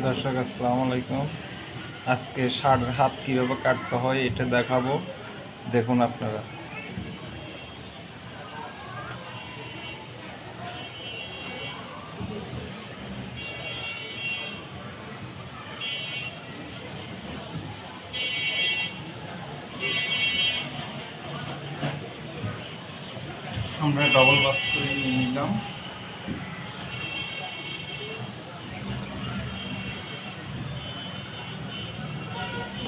দর্শক আসসালামু আলাইকুম। আজকে ষাঁড়ের হাত কীভাবে কাটতে হয় এটা দেখাবো, দেখুন আপনারা। আমরা ডবল বাস করে নিয়ে নিলাম।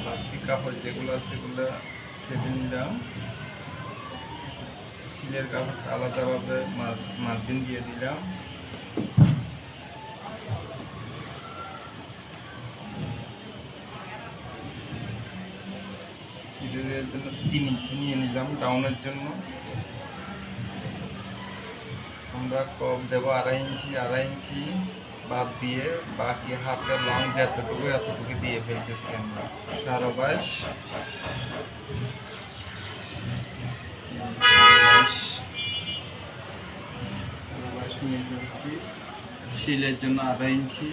বাকি কাপড় যেগুলো আছে সেগুলো সেটে নিলাম। সিলের কাপড়টা আলাদাভাবে মার্জিন দিয়ে দিলাম। এর জন্য 3 ইঞ্চি নিয়ে নিলাম ডাউনের জন্য। আমরা কপ দেবো 2.5 ইঞ্চি বাদ দিয়ে বাকি হাতের লং যতটুকু এতটুকু দিয়ে ফেলতেছি আমরা। 12 নিয়ে ফেলছি। শিলের জন্য 1/2 ইঞ্চি,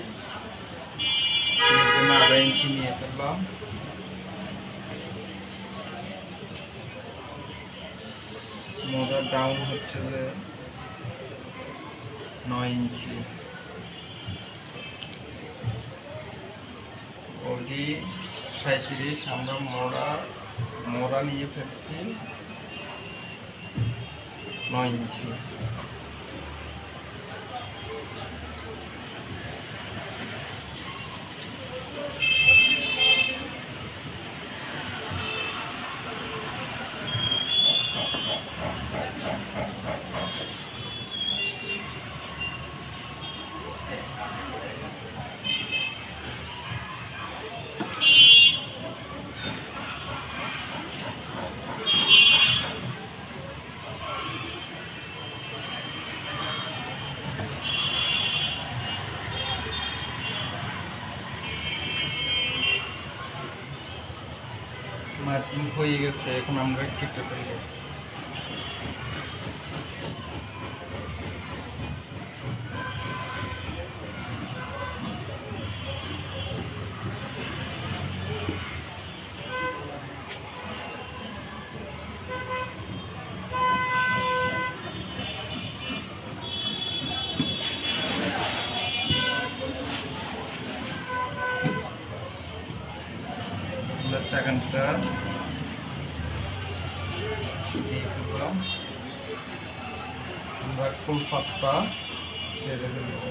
শিলের জন্য 1/2 ইঞ্চি নিয়ে ফেললাম। মোড়া ডাউন হচ্ছে যে 9 ইঞ্চি, বডি 37। আমরা মোড়া নিয়ে ফেলছি 9 ইঞ্চি। মার্জিন হয়ে গেছে, এখন আমরা কেটে ফেলব। চাকানটা আমরা ফুল পাত্তা কেটে ফেলব।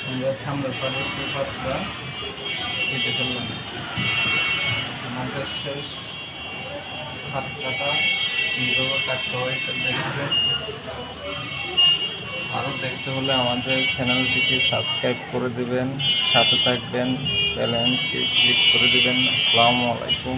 আমরা সামনের পারে ফুল পাত্তা কেটে ফেললাম। আমাদের শেষ হাত কাটা কীভাবে কাটতে হয় এটা দেখবেন। আরও দেখতে হলে আমাদের চ্যানেলটিকে সাবস্ক্রাইব করে দেবেন, সাথে থাকবেন, বেল আইকনটি ক্লিক করে দেবেন। আসসালামু আলাইকুম।